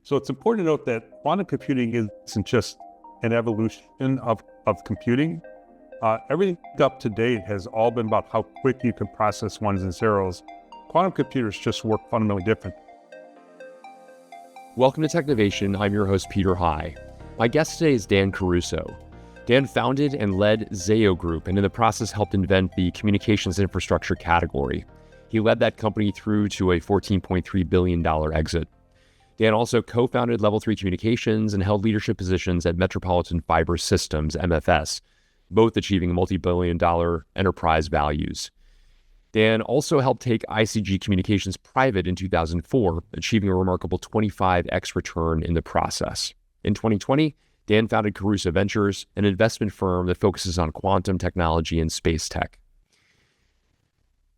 So it's important to note that quantum computing isn't just an evolution of computing. Everything up to date has all been about how quick you can process ones and zeros. Quantum computers just work fundamentally different. Welcome to Technovation. I'm your host, Peter High. My guest today is Dan Caruso. Dan founded and led Zayo Group, and in the process helped invent the communications infrastructure category. He led that company through to a $14.3 billion exit. Dan also co-founded Level 3 Communications and held leadership positions at Metropolitan Fiber Systems, MFS, both achieving multi-billion-dollar enterprise values. Dan also helped take ICG Communications private in 2004, achieving a remarkable 25x return in the process. In 2020, Dan founded Caruso Ventures, an investment firm that focuses on quantum technology and space tech.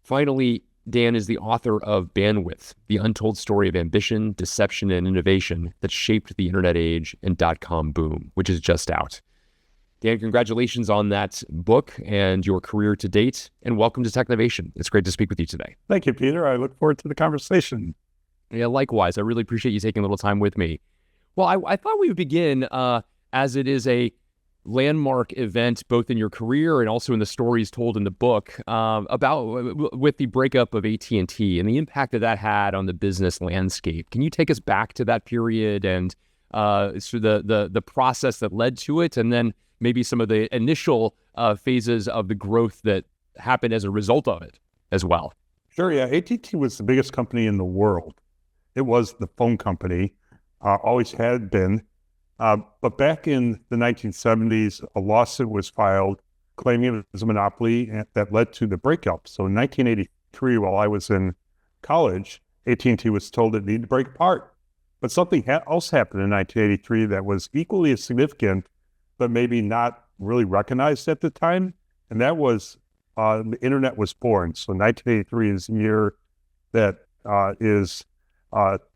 Finally, Dan is the author of Bandwidth, the Untold Story of Ambition, Deception, and Innovation that shaped the internet age and dot-com boom, which is just out. Dan, congratulations on that book and your career to date, and welcome to Technovation. It's great to speak with you today. Thank you, Peter. I look forward to the conversation. Yeah, likewise. I really appreciate you taking a little time with me. Well, I thought we would begin, as it is a landmark event, both in your career and also in the stories told in the book, with the breakup of AT&T and the impact that had on the business landscape. Can you take us back to that period and so the process that led to it, and then maybe some of the initial phases of the growth that happened as a result of it as well? Sure, yeah. AT&T was the biggest company in the world. It was the phone company, always had been. But back in the 1970s, a lawsuit was filed claiming it was a monopoly that led to the breakup. So in 1983, while I was in college, AT&T was told it needed to break apart. But something else happened in 1983 that was equally as significant, but maybe not really recognized at the time. And that was the internet was born. So 1983 is the year that is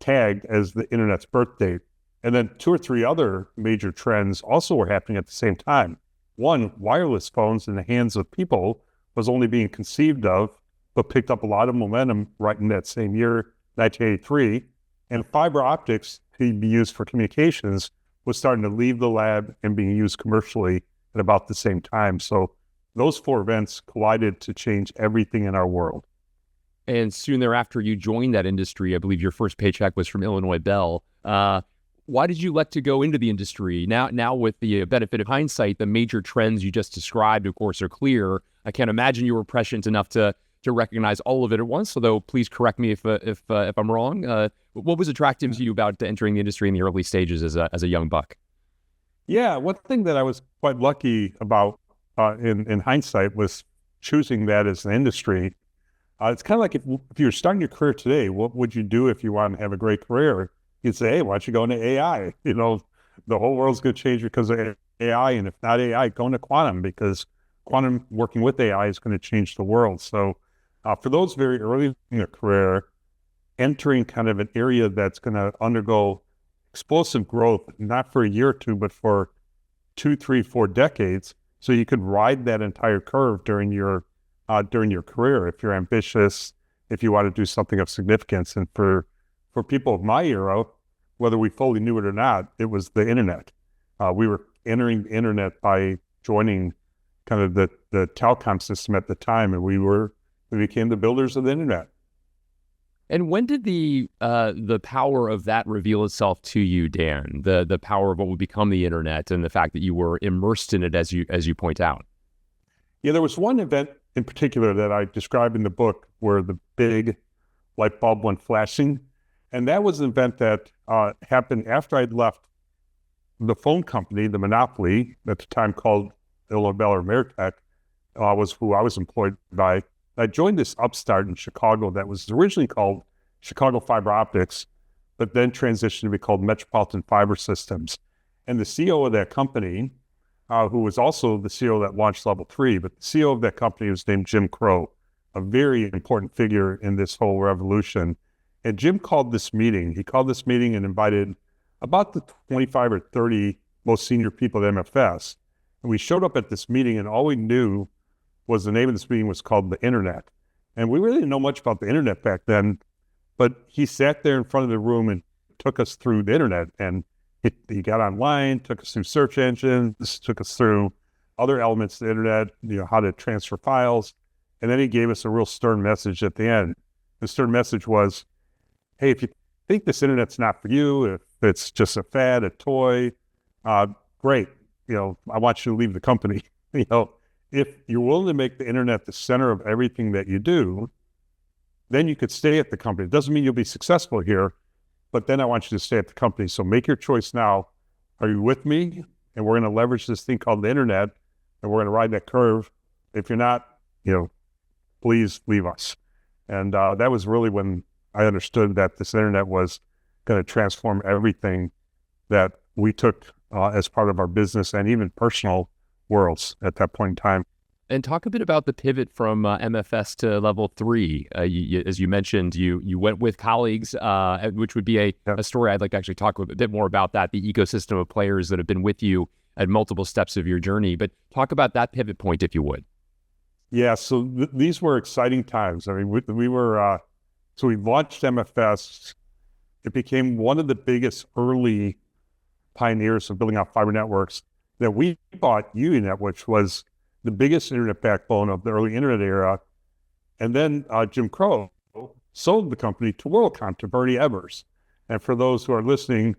tagged as the internet's birth date. And then two or three other major trends also were happening at the same time. One, wireless phones in the hands of people was only being conceived of, but picked up a lot of momentum right in that same year, 1983. And fiber optics to be used for communications was starting to leave the lab and being used commercially at about the same time. So those four events collided to change everything in our world. And soon thereafter, you joined that industry. I believe your first paycheck was from Illinois Bell. Why did you elect to go into the industry? Now, with the benefit of hindsight, the major trends you just described, of course, are clear. I can't imagine you were prescient enough to recognize all of it at once. Although, please correct me if I'm wrong. What was attractive to you about entering the industry in the early stages as a young buck? Yeah, one thing that I was quite lucky about in hindsight was choosing that as an industry. It's kind of like if you're starting your career today, what would you do if you want to have a great career? You'd say, hey, why don't you go into AI? You know, the whole world's going to change because of AI. And if not AI, go into quantum, because quantum working with AI is going to change the world. So for those very early in their career, entering kind of an area that's going to undergo explosive growth, not for a year or two, but for 2, 3, 4 decades, so you could ride that entire curve during your career if you're ambitious, if you want to do something of significance. And for people of my era, whether we fully knew it or not, it was the internet. We were entering the internet by joining kind of the telecom system at the time, and we became the builders of the internet. And when did the power of that reveal itself to you, Dan? The power of what would become the internet, and the fact that you were immersed in it, as you point out. Yeah, there was one event in particular that I describe in the book where the big light bulb went flashing. And that was an event that happened after I'd left the phone company, the monopoly, at the time called Illinois Bell or Ameritech, was who I was employed by. I joined this upstart in Chicago that was originally called Chicago Fiber Optics, but then transitioned to be called Metropolitan Fiber Systems. And the CEO of that company, who was also the CEO that launched Level 3, but the CEO of that company was named Jim Crow, a very important figure in this whole revolution. And Jim called this meeting. He called this meeting and invited about the 25 or 30 most senior people at MFS. And we showed up at this meeting, and all we knew was the name of this meeting was called the Internet. And we really didn't know much about the internet back then, but he sat there in front of the room and took us through the internet, and he got online, took us through search engines, took us through other elements of the internet, how to transfer files. And then he gave us a real stern message at the end. The stern message was, hey, if you think this internet's not for you, if it's just a fad, a toy, great. I want you to leave the company. If you're willing to make the internet the center of everything that you do, then you could stay at the company. It doesn't mean you'll be successful here, but then I want you to stay at the company. So make your choice now. Are you with me? And we're going to leverage this thing called the internet, and we're going to ride that curve. If you're not, please leave us. And that was really when I understood that this internet was going to transform everything that we took as part of our business and even personal worlds at that point in time. And talk a bit about the pivot from MFS to Level 3. As you mentioned, you went with colleagues, which would be a story I'd like to actually talk a bit more about that, the ecosystem of players that have been with you at multiple steps of your journey. But talk about that pivot point, if you would. Yeah, so these were exciting times. I mean, we were, so we launched MFS. It became one of the biggest early pioneers of building out fiber networks. That we bought UNet, which was the biggest internet backbone of the early internet era. And then Jim Crow sold the company to WorldCom, to Bernie Ebbers. And for those who are listening,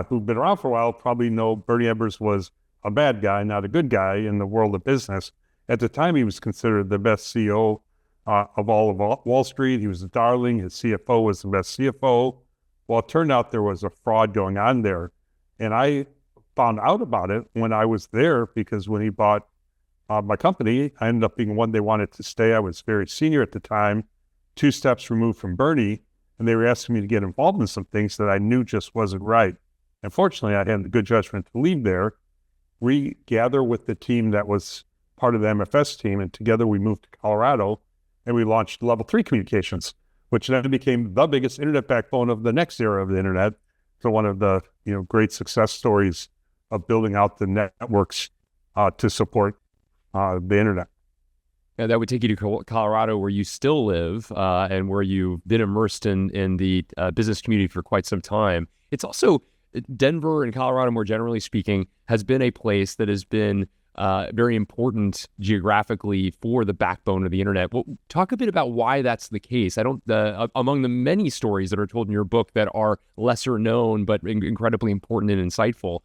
who've been around for a while, probably know Bernie Ebbers was a bad guy, not a good guy in the world of business. At the time, he was considered the best CEO of all of Wall Street. He was a darling. His CFO was the best CFO. Well, it turned out there was a fraud going on there. And I found out about it when I was there, because when he bought my company, I ended up being one they wanted to stay. I was very senior at the time, 2 steps removed from Bernie, and they were asking me to get involved in some things that I knew just wasn't right. Unfortunately, I had the good judgment to leave there, regather with the team that was part of the MFS team, and together we moved to Colorado, and we launched Level 3 Communications, which then became the biggest internet backbone of the next era of the internet. So one of the great success stories of building out the networks to support the internet. And that would take you to Colorado, where you still live and where you've been immersed in the business community for quite some time. It's also, Denver and Colorado, more generally speaking, has been a place that has been very important geographically for the backbone of the internet. Well, talk a bit about why that's the case. Among the many stories that are told in your book that are lesser known but incredibly important and insightful,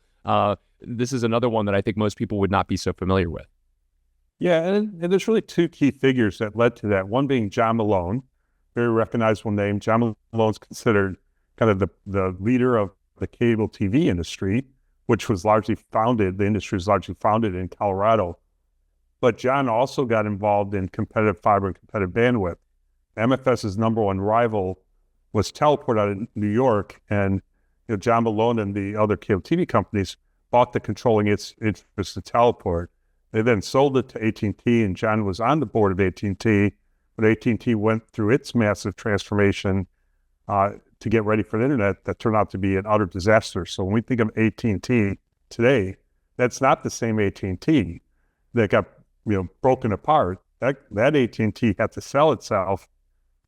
this is another one that I think most people would not be so familiar with. Yeah, and there's really 2 key figures that led to that. One being John Malone, very recognizable name. John Malone's considered kind of the leader of the cable TV industry, which was the industry was largely founded in Colorado. But John also got involved in competitive fiber and competitive bandwidth. MFS's number one rival was Teleport out of New York, and John Malone and the other cable TV companies bought the controlling interest of Teleport. They then sold it to AT&T, and John was on the board of AT&T, but AT&T went through its massive transformation to get ready for the internet that turned out to be an utter disaster. So when we think of AT&T today, that's not the same AT&T that got broken apart. That AT&T had to sell itself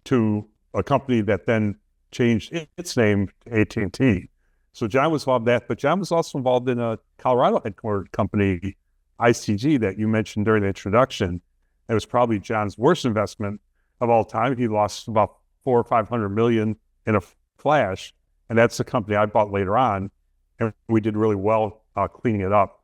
to a company that then changed its name to AT&T. So John was involved in that, but John was also involved in a Colorado headquartered company, ICG, that you mentioned during the introduction. It was probably John's worst investment of all time. He lost about $400 or $500 million in a flash, and that's the company I bought later on, and we did really well cleaning it up.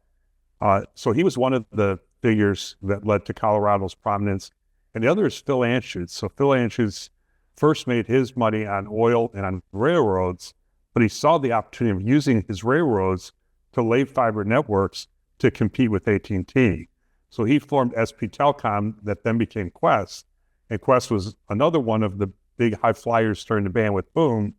So he was one of the figures that led to Colorado's prominence, and the other is Phil Anschutz. So Phil Anschutz first made his money on oil and on railroads, but he saw the opportunity of using his railroads to lay fiber networks to compete with AT&T. So he formed SP Telecom, that then became Qwest, and Qwest was another one of the big high flyers during the bandwidth boom,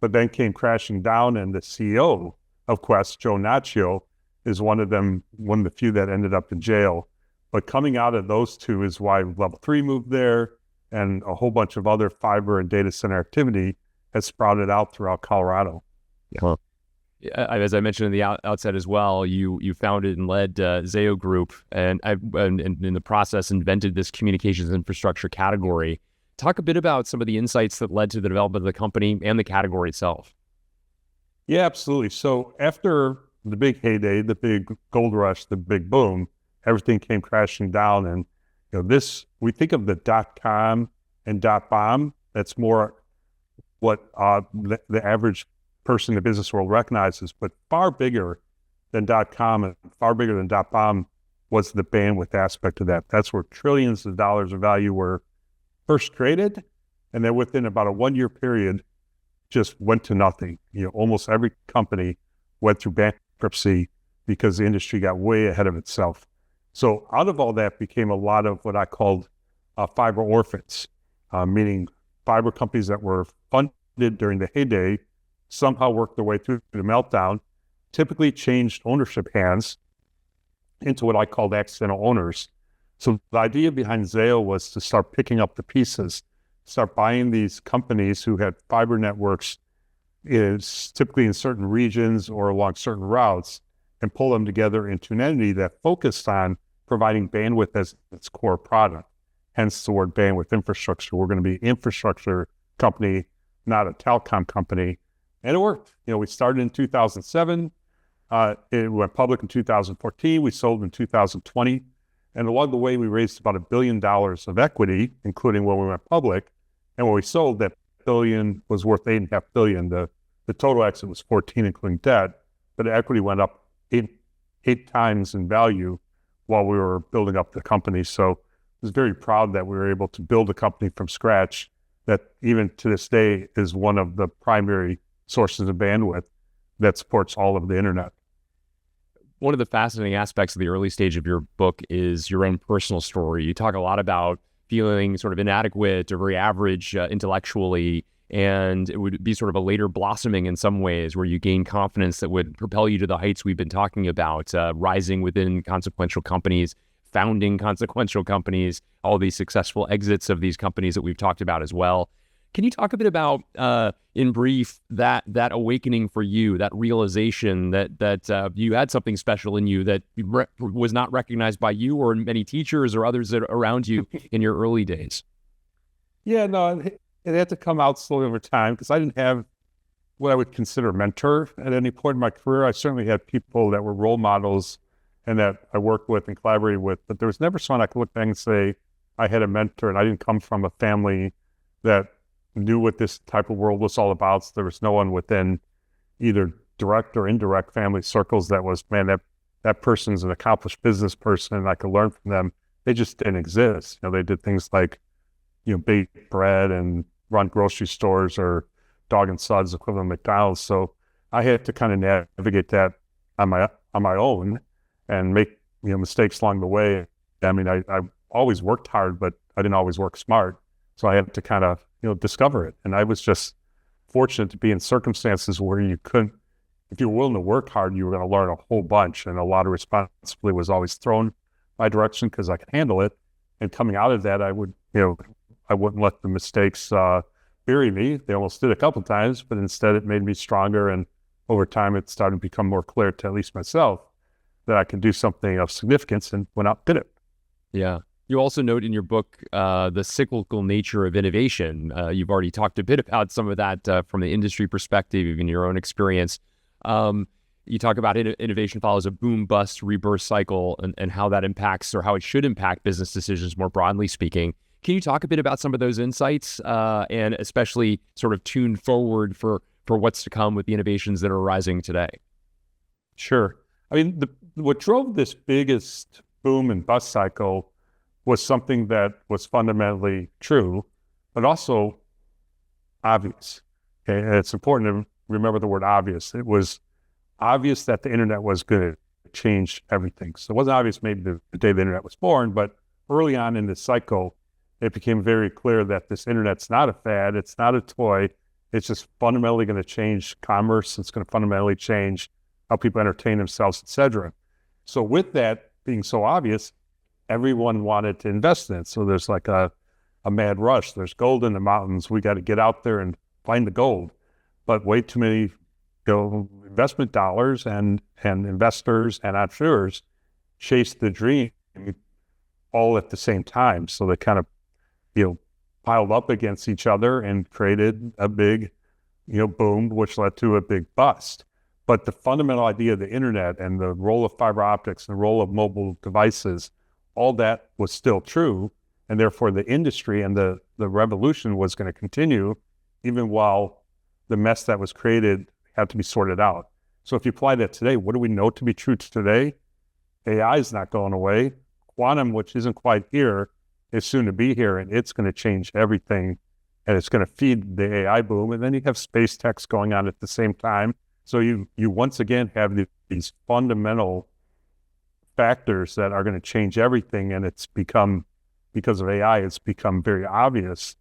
but then came crashing down, and the CEO of Qwest, Joe Naccio, is one of the few that ended up in jail. But coming out of those 2 is why Level 3 moved there, and a whole bunch of other fiber and data center activity has sprouted out throughout Colorado. Yeah. As I mentioned in the outset as well, you founded and led Zayo Group, and in the process invented this communications infrastructure category. Talk a bit about some of the insights that led to the development of the company and the category itself. Yeah, absolutely. So after the big heyday, the big gold rush, the big boom, everything came crashing down. And we think of the .com and .bomb. That's more what the average person in the business world recognizes, but far bigger than .com and far bigger than .bomb was the bandwidth aspect of that. That's where trillions of dollars of value were first created, and then within about a 1 year period, just went to nothing. Almost every company went through bankruptcy because the industry got way ahead of itself. So out of all that became a lot of what I called fiber orphans, meaning fiber companies that were funded during the heyday, somehow worked their way through the meltdown, typically changed ownership hands into what I called accidental owners. So the idea behind Zayo was to start picking up the pieces, start buying these companies who had fiber networks typically in certain regions or along certain routes, and pull them together into an entity that focused on providing bandwidth as its core product. Hence the word bandwidth infrastructure. We're going to be an infrastructure company, not a telecom company. And it worked. We started in 2007. It went public in 2014. We sold in 2020. And along the way, we raised about $1 billion of equity, including when we went public. And when we sold, that billion was worth $8.5 billion. The total exit was 14, including debt, but the equity went up eight times in value while we were building up the company. So I was very proud that we were able to build a company from scratch that even to this day is one of the primary sources of bandwidth that supports all of the internet. One of the fascinating aspects of the early stage of your book is your own personal story. You talk a lot about feeling sort of inadequate or very average intellectually, and it would be sort of a later blossoming in some ways where you gain confidence that would propel you to the heights we've been talking about, rising within consequential companies, founding consequential companies, all these successful exits of these companies that we've talked about as well. Can you talk a bit about, in brief, that awakening for you, that realization that you had something special in you that was not recognized by you or many teachers or others that around you in your early days? Yeah, no, it had to come out slowly over time because I didn't have what I would consider a mentor at any point in my career. I certainly had people that were role models and that I worked with and collaborated with, but there was never someone I could look back and say I had a mentor, and I didn't come from a family that knew what this type of world was all about. So there was no one within either direct or indirect family circles that was, man, that person's an accomplished business person and I could learn from them. They just didn't exist. They did things like, bake bread and run grocery stores or dog and suds equivalent of McDonald's. So I had to kind of navigate that on my own and make, mistakes along the way. I mean, I always worked hard, but I didn't always work smart. So I had to kind of, discover it. And I was just fortunate to be in circumstances where you couldn't, if you were willing to work hard, you were going to learn a whole bunch. And a lot of responsibility was always thrown my direction because I could handle it. And coming out of that, I would, I wouldn't let the mistakes bury me. They almost did a couple of times, but instead it made me stronger. And over time, it started to become more clear to at least myself that I could do something of significance, and went out and did it. Yeah. You also note in your book the cyclical nature of innovation. You've already talked a bit about some of that from the industry perspective, even your own experience. You talk about innovation follows a boom-bust rebirth cycle and how that impacts, or how it should impact, business decisions more broadly speaking. Can you talk a bit about some of those insights and especially sort of tune forward for what's to come with the innovations that are arising today? Sure. I mean, what drove this biggest boom and bust cycle was something that was fundamentally true, but also obvious. Okay, and it's important to remember the word obvious. It was obvious that the internet was going to change everything. So it wasn't obvious maybe the day the internet was born, but early on in this cycle, it became very clear that this internet's not a fad, it's not a toy, it's just fundamentally going to change commerce, it's going to fundamentally change how people entertain themselves, et cetera. So with that being so obvious, everyone wanted to invest in it. So there's like a mad rush. There's gold in the mountains. We got to get out there and find the gold. But way too many investment dollars and investors and entrepreneurs chase the dream all at the same time. So they kind of, piled up against each other and created a big boomed, which led to a big bust. But the fundamental idea of the internet and the role of fiber optics and the role of mobile devices, all that was still true. And therefore the industry and the revolution was going to continue even while the mess that was created had to be sorted out. So if you apply that today, what do we know to be true today? AI is not going away. Quantum, which isn't quite here, is soon to be here, and it's going to change everything, and it's going to feed the AI boom. And then you have space techs going on at the same time. So you once again have these fundamental factors that are going to change everything, and it's become, because of AI, it's become very obvious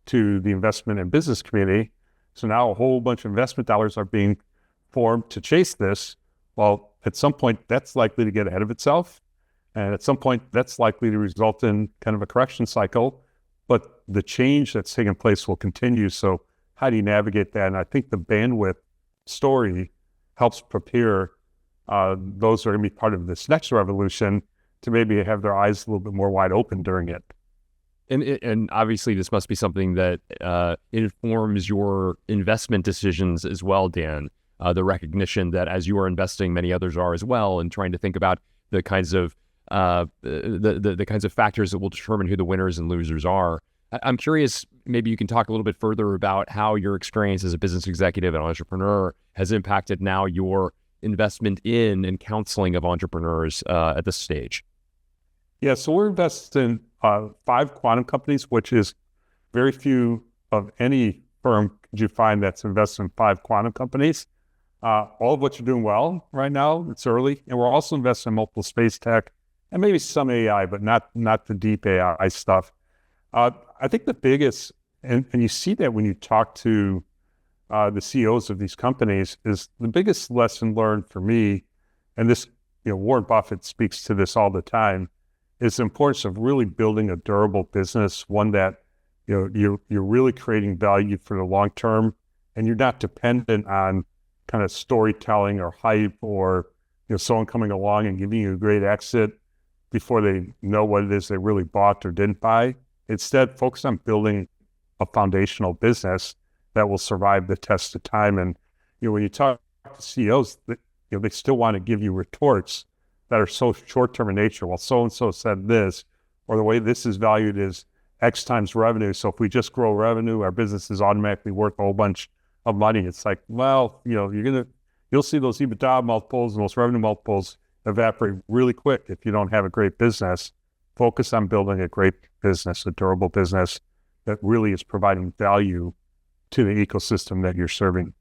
to the investment and business community. So now a whole bunch of investment dollars are being formed to chase this. Well, at some point, that's likely to get ahead of itself. And at some point, that's likely to result in kind of a correction cycle. But the change that's taking place will continue. So how do you navigate that? And I think the bandwidth story helps prepare those who are going to be part of this next revolution to maybe have their eyes a little bit more wide open during it. And obviously, this must be something that informs your investment decisions as well, Dan. The recognition that as you are investing, many others are as well, and trying to think about the kinds of the kinds of factors that will determine who the winners and losers are. I'm curious, maybe you can talk a little bit further about how your experience as a business executive and entrepreneur has impacted now your investment in and counseling of entrepreneurs at this stage. Yeah, so we're invested in 5 quantum companies, which is very few of any firm could you find that's invested in 5 quantum companies, all of which are doing well right now. It's early. And we're also investing in multiple space tech and maybe some AI, but not the deep AI stuff. I think the biggest, and you see that when you talk to the CEOs of these companies, is the biggest lesson learned for me, and this, Warren Buffett speaks to this all the time, is the importance of really building a durable business, one that, you're really creating value for the long term, and you're not dependent on kind of storytelling or hype or, someone coming along and giving you a great exit before they know what it is they really bought or didn't buy. Instead, focus on building a foundational business that will survive the test of time. And, when you talk to CEOs, they still want to give you retorts that are so short-term in nature. Well, so-and-so said this, or the way this is valued is X times revenue. So if we just grow revenue, our business is automatically worth a whole bunch of money. It's like, well, you'll see those EBITDA multiples and those revenue multiples evaporate really quick if you don't have a great business. Focus on building a great business, a durable business that really is providing value to the ecosystem that you're serving.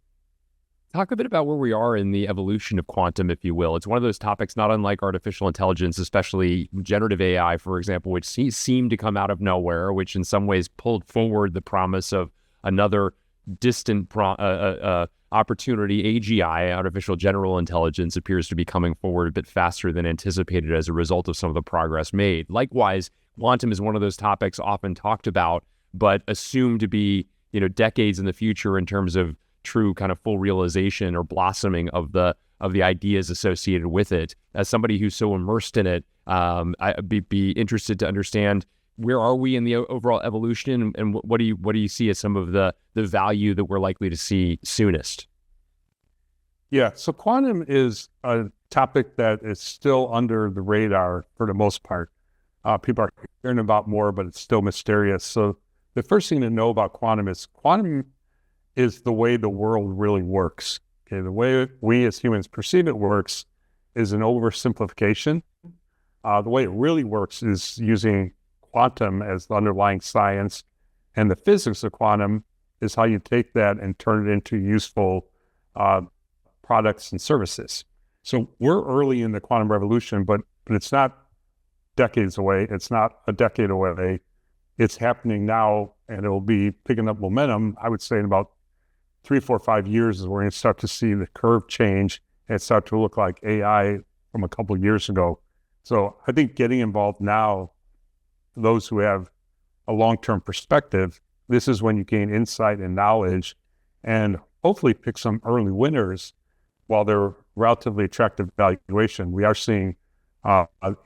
Talk a bit about where we are in the evolution of quantum, if you will. It's one of those topics not unlike artificial intelligence, especially generative AI, for example, which seemed to come out of nowhere, which in some ways pulled forward the promise of another distant opportunity. AGI, artificial general intelligence, appears to be coming forward a bit faster than anticipated as a result of some of the progress made. Likewise, quantum is one of those topics often talked about, but assumed to be, decades in the future in terms of true kind of full realization or blossoming of the ideas associated with it. As somebody who's so immersed in it, I'd be interested to understand, where are we in the overall evolution, and what do you see as some of the value that we're likely to see soonest? Yeah, so quantum is a topic that is still under the radar for the most part. People are hearing about more, but it's still mysterious. So the first thing to know about quantum is the way the world really works. Okay, the way we as humans perceive it works is an oversimplification. The way it really works is using quantum as the underlying science, and the physics of quantum is how you take that and turn it into useful products and services. So we're early in the quantum revolution, but it's not decades away. It's not a decade away. It's happening now, and it'll be picking up momentum. I would say in about 3, 4, 5 years is where we're going to start to see the curve change and start to look like AI from a couple of years ago. So I think getting involved now, for those who have a long-term perspective, this is when you gain insight and knowledge and hopefully pick some early winners while they're relatively attractive valuation. We are seeing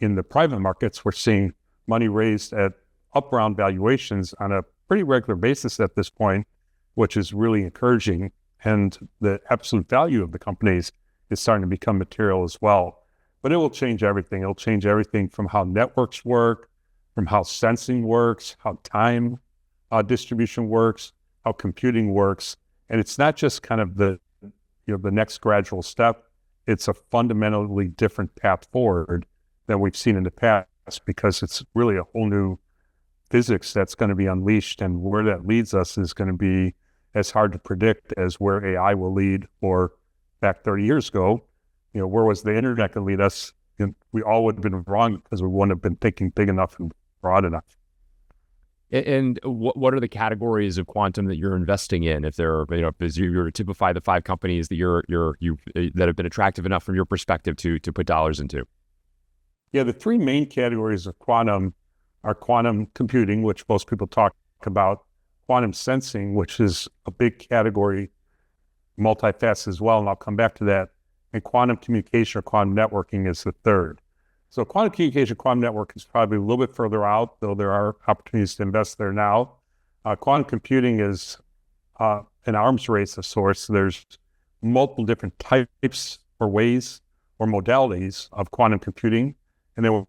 in the private markets, we're seeing money raised at up round valuations on a pretty regular basis at this point, which is really encouraging. and the absolute value of the companies is starting to become material as well. But it will change everything. It'll change everything from how networks work, from how sensing works, how time distribution works, how computing works. And it's not just kind of the next gradual step. It's a fundamentally different path forward than we've seen in the past, because it's really a whole new physics that's going to be unleashed, and where that leads us is going to be as hard to predict as where AI will lead. Or back 30 years ago, where was the internet going to lead us? And we all would have been wrong because we wouldn't have been thinking big enough and broad enough. And what are the categories of quantum that you're investing in? If there are, if you were to typify the 5 companies that that have been attractive enough from your perspective to put dollars into. Yeah, the 3 main categories of quantum are quantum computing, which most people talk about, quantum sensing, which is a big category, multifaceted as well, and I'll come back to that, and quantum communication or quantum networking is the third. So quantum communication, quantum network is probably a little bit further out, though there are opportunities to invest there now. Quantum computing is an arms race of sorts. There's multiple different types or ways or modalities of quantum computing. And then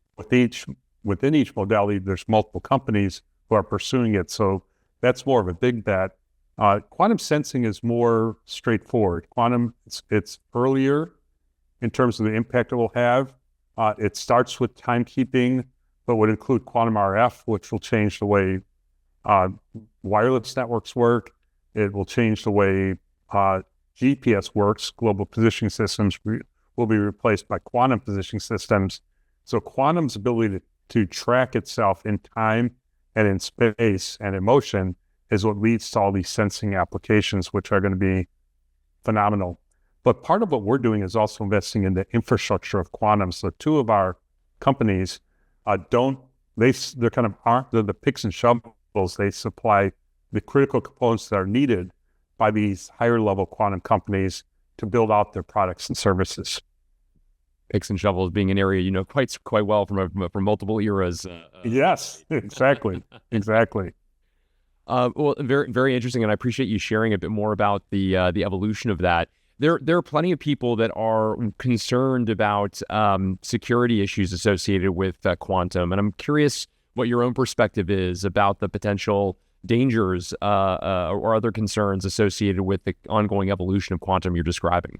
within each modality, there's multiple companies who are pursuing it. So that's more of a big bet. Quantum sensing is more straightforward. Quantum, it's earlier in terms of the impact it will have. It starts with timekeeping, but would include quantum RF, which will change the way wireless networks work. It will change the way GPS works. Global positioning systems will be replaced by quantum positioning systems. So quantum's ability to track itself in time and in space and in motion is what leads to all these sensing applications, which are going to be phenomenal. But part of what we're doing is also investing in the infrastructure of quantum. So 2 of our companies they're the picks and shovels. They supply the critical components that are needed by these higher level quantum companies to build out their products and services. Picks and shovels being an area quite well from multiple eras. Yes, exactly. Well, very, very interesting, and I appreciate you sharing a bit more about the evolution of that. There are plenty of people that are concerned about security issues associated with quantum, and I'm curious what your own perspective is about the potential dangers or other concerns associated with the ongoing evolution of quantum you're describing.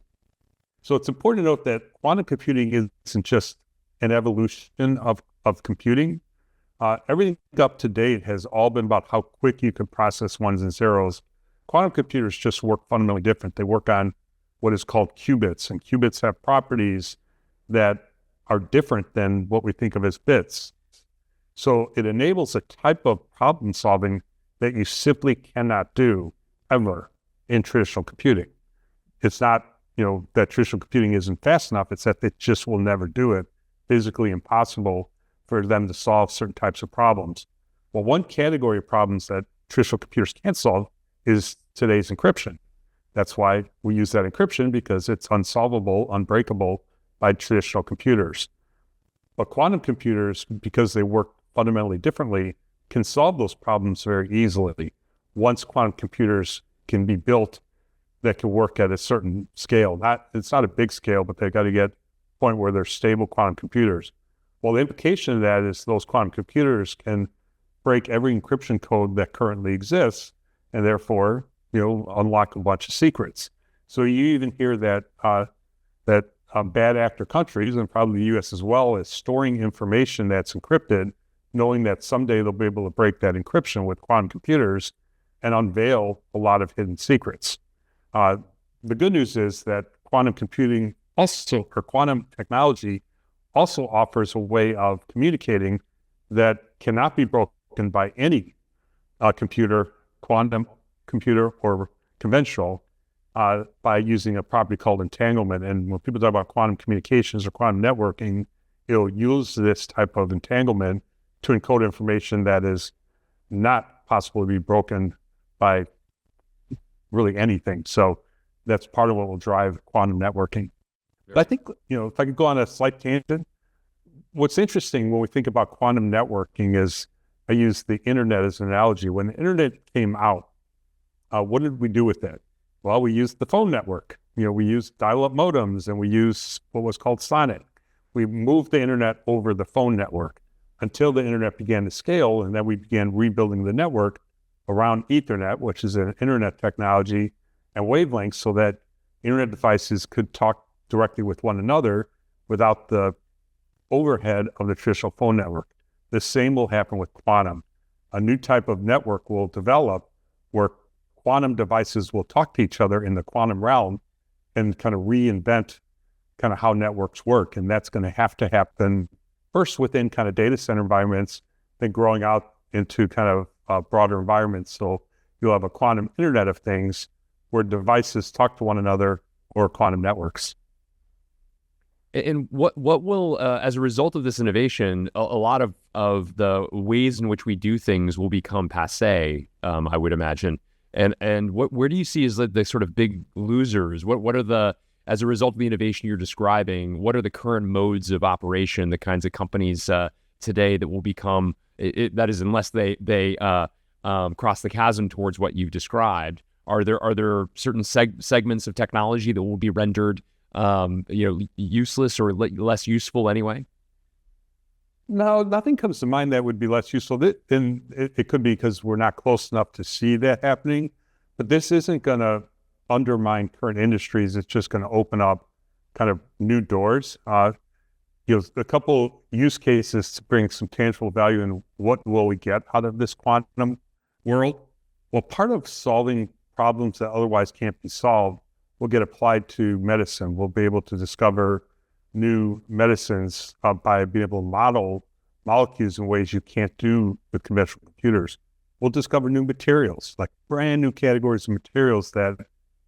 So it's important to note that quantum computing isn't just an evolution of computing. Everything up to date has all been about how quick you can process ones and zeros. Quantum computers just work fundamentally different. They work on what is called qubits, and qubits have properties that are different than what we think of as bits. So it enables a type of problem solving that you simply cannot do ever in traditional computing. It's not, that traditional computing isn't fast enough, it's that it just will never do it. Physically impossible for them to solve certain types of problems. Well, one category of problems that traditional computers can't solve is today's encryption. That's why we use that encryption, because it's unsolvable, unbreakable by traditional computers. But quantum computers, because they work fundamentally differently, can solve those problems very easily. Once quantum computers can be built that can work at a certain scale. It's not a big scale, but they've got to get to a point where they're stable quantum computers. Well, the implication of that is those quantum computers can break every encryption code that currently exists, and therefore, unlock a bunch of secrets. So you even hear that bad actor countries, and probably the U.S. as well, is storing information that's encrypted, knowing that someday they'll be able to break that encryption with quantum computers and unveil a lot of hidden secrets. The good news is that quantum computing also, or quantum technology, also offers a way of communicating that cannot be broken by any computer, quantum computer or conventional, by using a property called entanglement. And when people talk about quantum communications or quantum networking, it'll use this type of entanglement to encode information that is not possible to be broken by really anything. So that's part of what will drive quantum networking. But I think, if I could go on a slight tangent, what's interesting when we think about quantum networking is, I use the internet as an analogy. When the internet came out, what did we do with it? Well, we used the phone network. We used dial-up modems, and we used what was called Sonic. We moved the internet over the phone network until the internet began to scale, and then we began rebuilding the network around Ethernet, which is an internet technology, and wavelengths, so that internet devices could talk directly with one another without the overhead of the traditional phone network. The same will happen with quantum. A new type of network will develop where quantum devices will talk to each other in the quantum realm and kind of reinvent kind of how networks work. And that's going to happen first within kind of data center environments, then growing out into kind of broader environments. So you'll have a quantum internet of things where devices talk to one another, or quantum networks. And what will, as a result of this innovation, a lot of the ways in which we do things will become passé, I would imagine. And where do you see as the sort of big losers? What are the, as a result of the innovation you're describing, what are the current modes of operation, the kinds of companies today that will become, that is, unless they cross the chasm towards what you've described, are there certain segments of technology that will be rendered useless or less useful anyway? No, nothing comes to mind that would be less useful. And it could be because we're not close enough to see that happening. But this isn't going to undermine current industries. It's just going to open up kind of new doors. A couple use cases to bring some tangible value in what will we get out of this quantum world. Well, part of solving problems that otherwise can't be solved will get applied to medicine. We'll be able to discover new medicines by being able to model molecules in ways you can't do with conventional computers. We'll discover new materials, like brand new categories of materials that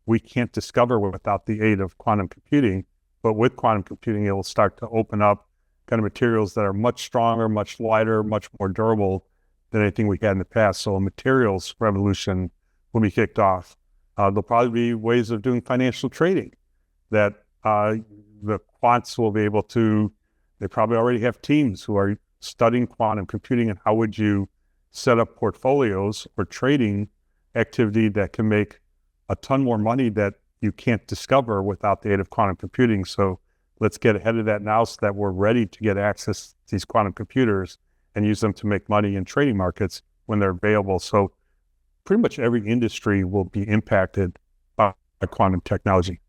we can't discover without the aid of quantum computing. But with quantum computing, it will start to open up kind of materials that are much stronger, much lighter, much more durable than anything we had in the past. So a materials revolution will be kicked off. There'll probably be ways of doing financial trading that the quants will be able to, they probably already have teams who are studying quantum computing and how would you set up portfolios or trading activity that can make a ton more money that you can't discover without the aid of quantum computing. So let's get ahead of that now so that we're ready to get access to these quantum computers and use them to make money in trading markets when they're available. So pretty much every industry will be impacted by quantum technology.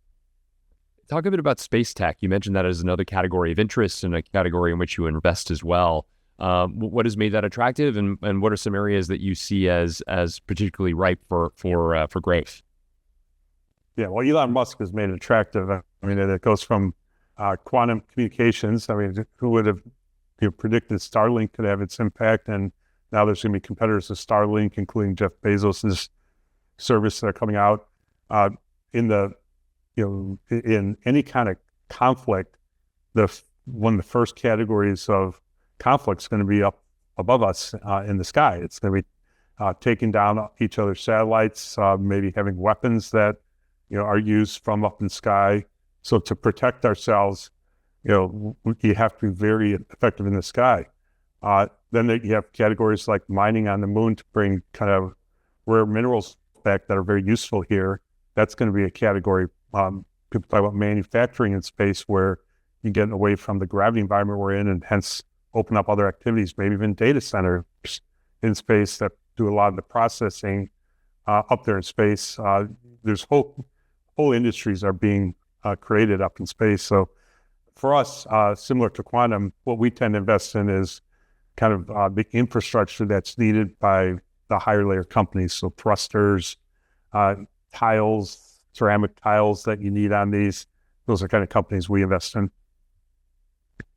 Talk a bit about space tech. You mentioned that as another category of interest and a category in which you invest as well. What has made that attractive, and what are some areas that you see as particularly ripe for growth? Yeah, well, Elon Musk has made it attractive. I mean, it goes from quantum communications. I mean, who would have predicted Starlink could have its impact? And now there's going to be competitors of Starlink, including Jeff Bezos' service that are coming out. In any kind of conflict, one of the first categories of conflict is going to be up above us in the sky. It's going to be taking down each other's satellites, maybe having weapons that are used from up in the sky. So to protect ourselves, you have to be very effective in the sky. Then you have categories like mining on the moon to bring kind of rare minerals back that are very useful here. That's going to be a category. People talk about manufacturing in space, where you get away from the gravity environment we're in, and hence open up other activities, maybe even data centers in space that do a lot of the processing up there in space. There's whole industries are being created up in space. So for us, similar to quantum, what we tend to invest in is kind of the infrastructure that's needed by the higher layer companies. So thrusters, tiles, ceramic tiles that you need on these. Those are kind of companies we invest in.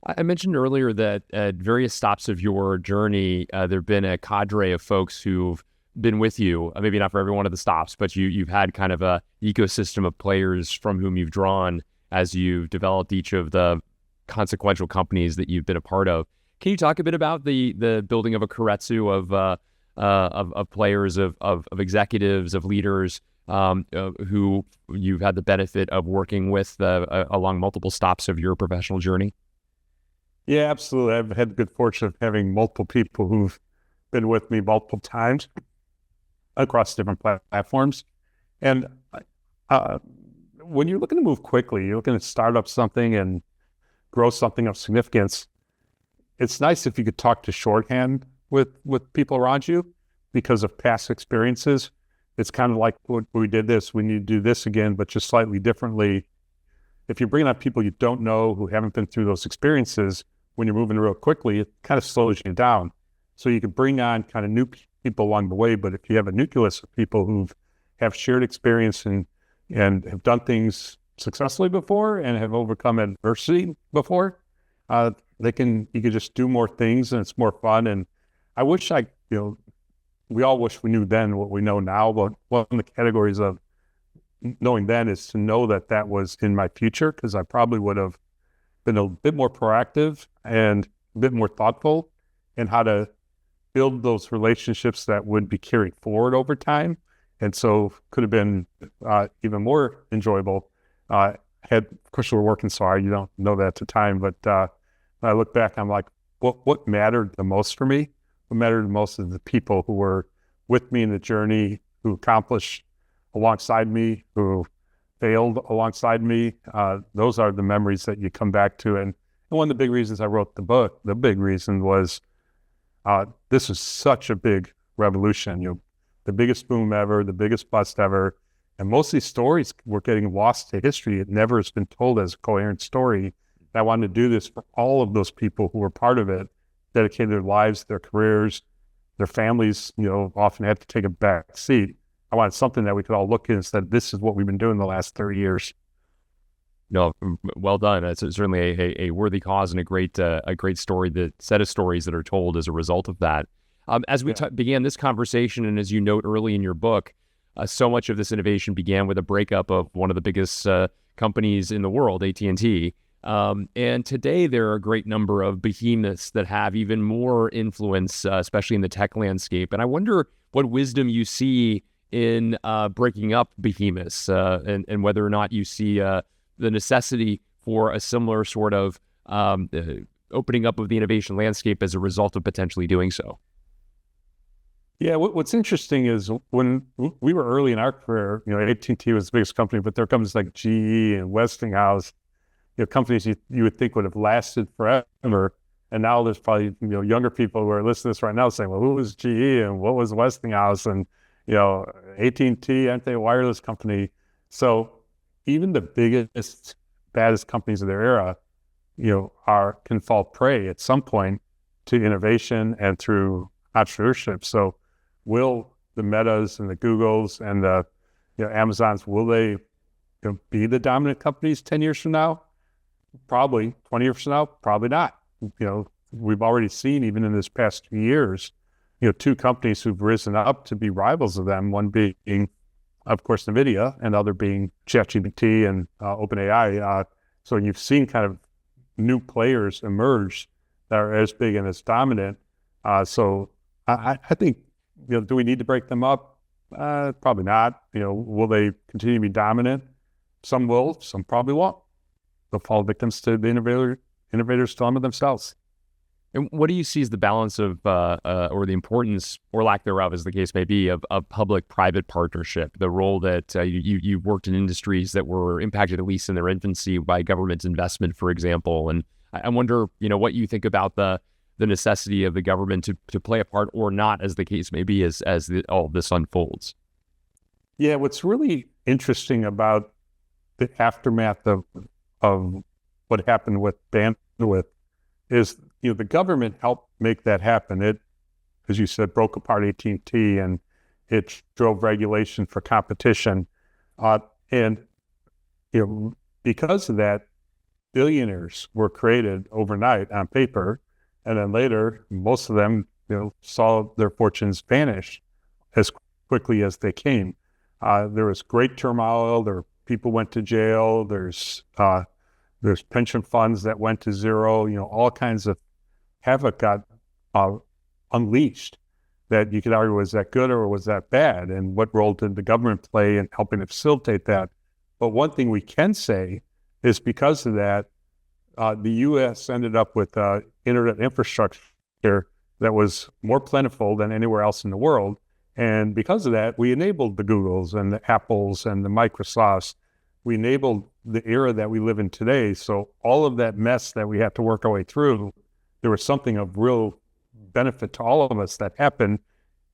I mentioned earlier that at various stops of your journey, there have been a cadre of folks who've been with you, maybe not for every one of the stops, but you've had kind of a ecosystem of players from whom you've drawn as you've developed each of the consequential companies that you've been a part of. Can you talk a bit about the building of a keiretsu of players, of executives, of leaders who you've had the benefit of working with along multiple stops of your professional journey? Yeah, absolutely. I've had the good fortune of having multiple people who've been with me multiple times across different platforms. And Uh, when you're looking to move quickly, you're looking to start up something and grow something of significance. It's nice if you could talk to shorthand with people around you because of past experiences. It's kind of like when we did this, we need to do this again, but just slightly differently. If you're bringing on people you don't know who haven't been through those experiences, when you're moving real quickly, it kind of slows you down. So you can bring on kind of new people along the way, but if you have a nucleus of people who have shared experience and have done things successfully before and have overcome adversity before, you can just do more things and it's more fun. And I wish we all wish we knew then what we know now, but one of the categories of knowing then is to know that that was in my future, because I probably would have been a bit more proactive and a bit more thoughtful in how to build those relationships that would be carried forward over time. And so could have been even more enjoyable. Of course, we were working so hard, you don't know that at the time, but when I look back, I'm like, what mattered the most for me? What mattered the most is the people who were with me in the journey, who accomplished alongside me, who failed alongside me. Those are the memories that you come back to. And one of the big reasons I wrote the book, the big reason was this is such a big revolution. The biggest boom ever, the biggest bust ever. And most of these stories were getting lost to history. It never has been told as a coherent story. And I wanted to do this for all of those people who were part of it, dedicated their lives, their careers, their families, often had to take a back seat. I wanted something that we could all look at and said, this is what we've been doing the last 30 years. No, well done. It's certainly a worthy cause and a great story, the set of stories that are told as a result of that. As we began this conversation, and as you note early in your book, so much of this innovation began with a breakup of one of the biggest companies in the world, AT&T. And today there are a great number of behemoths that have even more influence, especially in the tech landscape. And I wonder what wisdom you see in breaking up behemoths and whether or not you see the necessity for a similar sort of opening up of the innovation landscape as a result of potentially doing so. Yeah, what's interesting is when we were early in our career, AT&T was the biggest company, but there are companies like GE and Westinghouse, companies you would think would have lasted forever. And now there's probably, younger people who are listening to this right now saying, well, who was GE and what was Westinghouse and, AT&T, aren't they a wireless company? So even the biggest, baddest companies of their era, can fall prey at some point to innovation and through entrepreneurship. So will the Metas and the Googles and the Amazons, will they be the dominant companies 10 years from now? Probably. 20 years from now? Probably not. We've already seen, even in this past 2 years, two companies who've risen up to be rivals of them, one being, of course, NVIDIA, and the other being ChatGPT and OpenAI. So you've seen kind of new players emerge that are as big and as dominant. So I think, do we need to break them up? Probably not. Will they continue to be dominant? Some will, some probably won't. They'll fall victims to the innovators dilemma themselves. And what do you see as the balance of, or the importance, or lack thereof, as the case may be, of public-private partnership, the role that you worked in industries that were impacted, at least in their infancy, by government investment, for example. And I wonder, what you think about the necessity of the government to play a part or not, as the case may be, as all this unfolds. Yeah, what's really interesting about the aftermath of what happened with bandwidth is, the government helped make that happen. It, as you said, broke apart AT&T and it drove regulation for competition. And because of that, billionaires were created overnight on paper. And then later, most of them, saw their fortunes vanish as quickly as they came. There was great turmoil. People went to jail. There's pension funds that went to zero. All kinds of havoc got unleashed that you could argue, was that good or was that bad? And what role did the government play in helping to facilitate that? But one thing we can say is, because of that, the U.S. ended up with internet infrastructure that was more plentiful than anywhere else in the world. And because of that, we enabled the Googles and the Apples and the Microsofts. We enabled the era that we live in today. So all of that mess that we had to work our way through, there was something of real benefit to all of us that happened.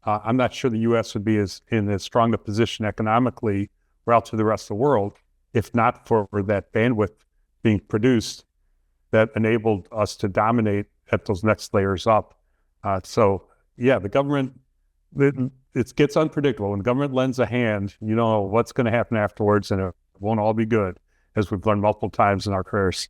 I'm not sure the U.S. would be in as strong a position economically relative to the rest of the world if not for that bandwidth being produced that enabled us to dominate at those next layers up. So yeah, the government, it gets unpredictable. When the government lends a hand, you know what's going to happen afterwards, and it won't all be good, as we've learned multiple times in our careers.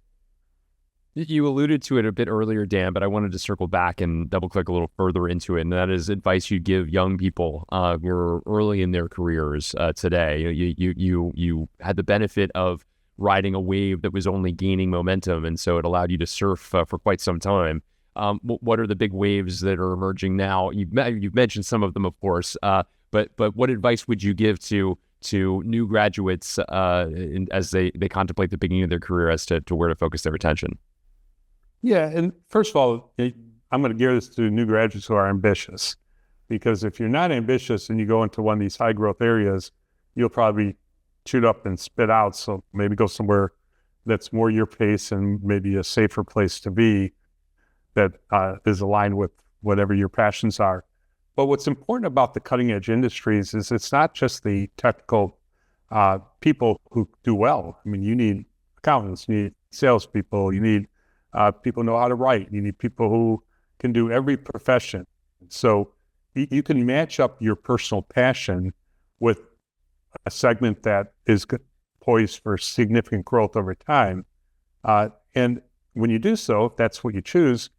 You alluded to it a bit earlier, Dan, but I wanted to circle back and double click a little further into it. And that is advice you'd give young people who are early in their careers today. You had the benefit of riding a wave that was only gaining momentum, and so it allowed you to surf for quite some time. What are the big waves that are emerging now? You've mentioned some of them, of course, but what advice would you give to new graduates as they contemplate the beginning of their career as to where to focus their attention? Yeah, and first of all, I'm going to gear this to new graduates who are ambitious, because if you're not ambitious and you go into one of these high growth areas, you'll probably chewed up and spit out. So maybe go somewhere that's more your pace and maybe a safer place to be that is aligned with whatever your passions are. But what's important about the cutting edge industries is it's not just the technical people who do well. I mean, you need accountants, you need salespeople, you need people who know how to write, you need people who can do every profession. So you can match up your personal passion with a segment that is poised for significant growth over time. And when you do so, if that's what you choose,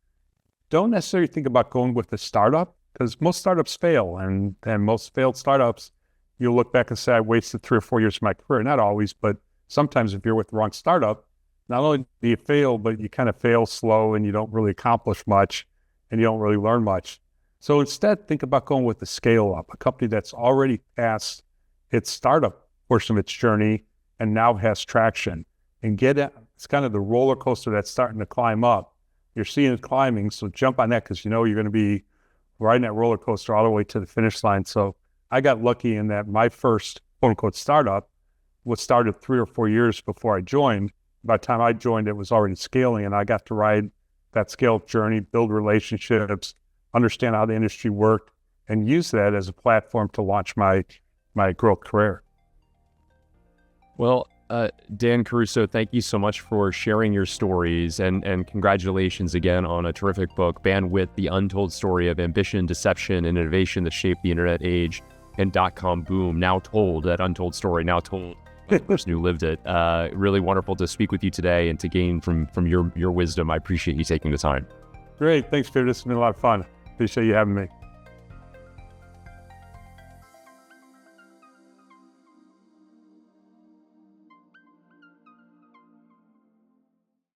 don't necessarily think about going with a startup, because most startups fail, and most failed startups, you'll look back and say, I wasted 3 or 4 years of my career. Not always, but sometimes if you're with the wrong startup, not only do you fail, but you kind of fail slow and you don't really accomplish much and you don't really learn much. So instead, think about going with the scale up, a company that's already past its startup portion of its journey and now has traction. And it's kind of the roller coaster that's starting to climb up. You're seeing it climbing, so jump on that, because you know you're going to be riding that roller coaster all the way to the finish line. So I got lucky in that my first quote unquote startup was started 3 or 4 years before I joined. By the time I joined, it was already scaling, and I got to ride that scale journey, build relationships, understand how the industry worked, and use that as a platform to launch my growth career. Well, Dan Caruso, thank you so much for sharing your stories, and congratulations again on a terrific book, Bandwidth, The Untold Story of Ambition, Deception, and Innovation That Shaped the Internet Age and .com Boom. Now told, that untold story, now told by the person who lived it. Really wonderful to speak with you today and to gain from your wisdom. I appreciate you taking the time. Great. Thanks, Peter. This has been a lot of fun. Appreciate you having me.